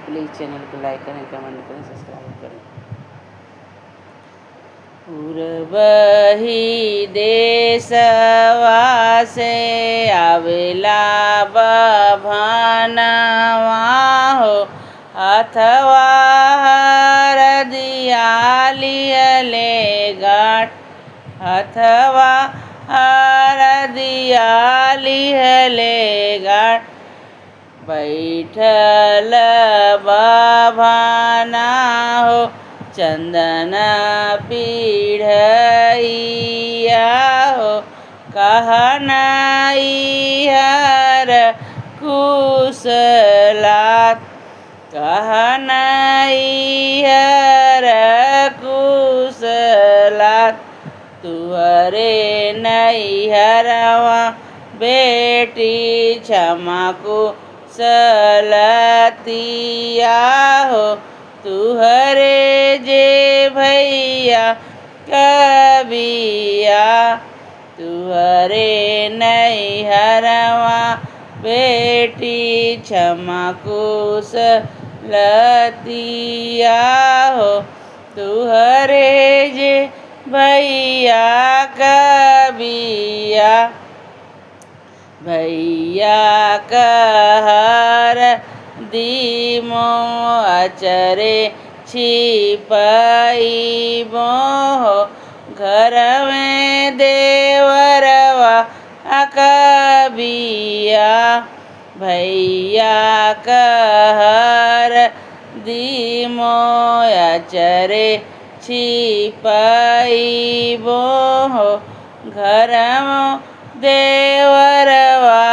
Please channel को लाइक करें, comment करें, सब्सक्राइब करें। पूर्वही देशवा से आवेला बभनवा हो, अथवा हरदिया लिहले गाँठ, अथवा हरदिया लिहले गाँठ। बैठल बभना हो, चंदन पीढ़िया हो, कहनाई हर कुशलात, कहनाई हर कुशलात। तुहरे नैहरवा बेटी क्षमा कुशलतिया हो, तुहरे जे भैया कबिया, तुहरे नैहरवा बेटी क्षमा कुशलतिया हो, तुहरे जे भैया कबिया। भैया कहर दीमो अचरे छिपइबो हो, घर में देवरवा कबिया। भैया कहर दीमो अचरे छिपइबो हो, घर में देवरवा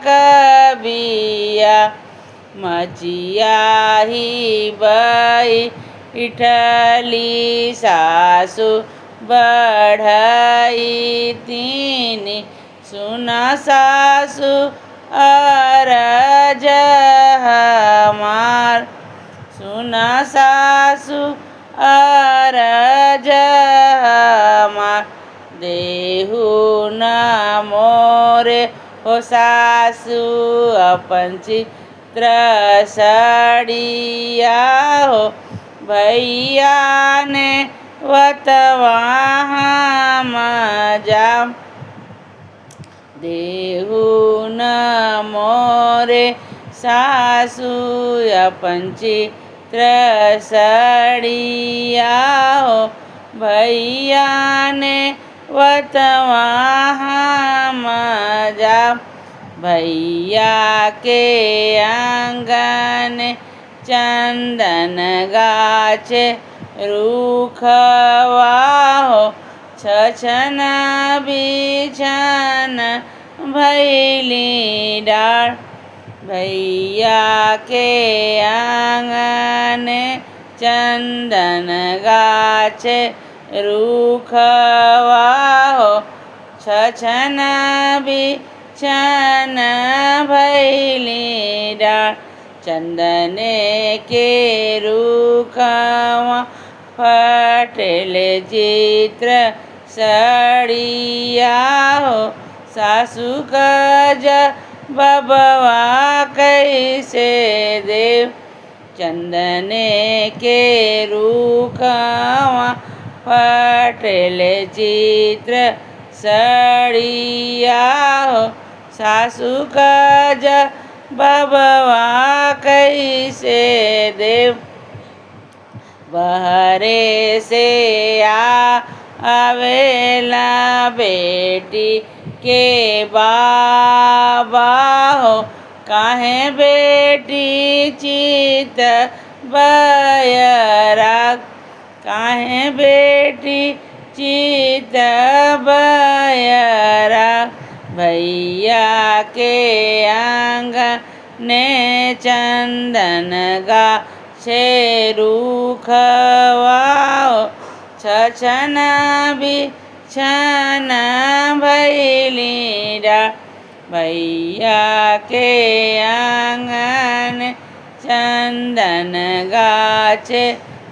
कबिया। मचिया ही बैठली सासु बढ़ई तीनी, सुना सासु अरज हमार, सुना सासु अरज हमार। देहु न मोरे हो सासु अपन चित्र सड़िया हो, भैया ने वतवाहम जाम। देहु न मोरे सासु अपन चित्र सड़िया हो, भैया ने वतवाहम जाम। भैया के आंगन चंदन गाछ रूखवा हो, छछन बिछन भैली डार। भैया के आंगन चंदन गाछ रूखवा हो, छछन बिछन भैली डार। चंदन के रूखवा फटले चित्र सड़िया हो, सासु कज बबवा कैसे देव। चंदन के रूखवा फटले चित्र सड़िया हो, सासु कज बबवा कैसे देव। बहरे से आवेला बेटी के बाबा हो, काहे बेटी चित बयराग, काहे बेटी चित बयराग। भैया के आंगन चंदन गाछे रूखवा हो, छछन बिछन भैली डार। भैया के आंगन चंदन गाछे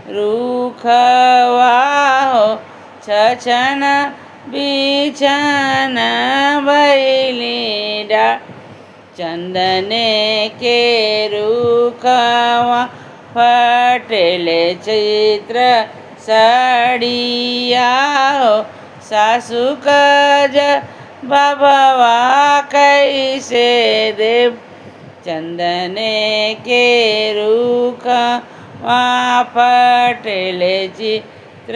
रूखवा हो, छछन बिछन भैली डार। चंदन के रूखवा फटेले चित्र सड़िया हो सासु कज बबवा कैसे देव चंदने के रूख वहाँ फटेले चित्र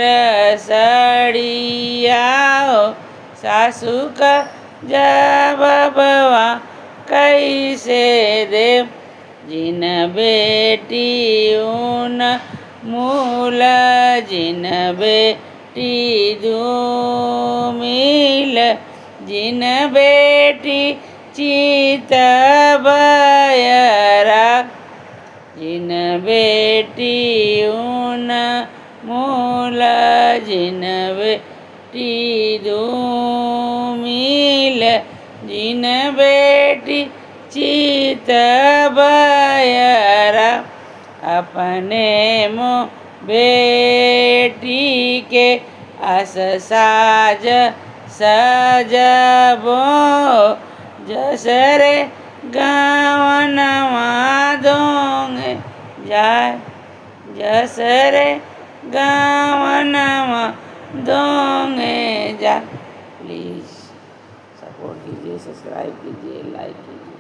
सड़िया हो सासु कज बबवा कैसे देव जिन बेटी ऊन मूल जिन बेटी धूमिल जिन बेटी चित बयरा जिन बेटी ऊन मूल जिन बेटी धूमिल जिन बेटी चित बयरा अपने मो बेटी के अस साज सजबो जसरे गावनवा दोंगे जाय जसरे गावनवा दोंगे जा। प्लीज़ सपोर्ट कीजिए, सब्सक्राइब कीजिए, लाइक कीजिए।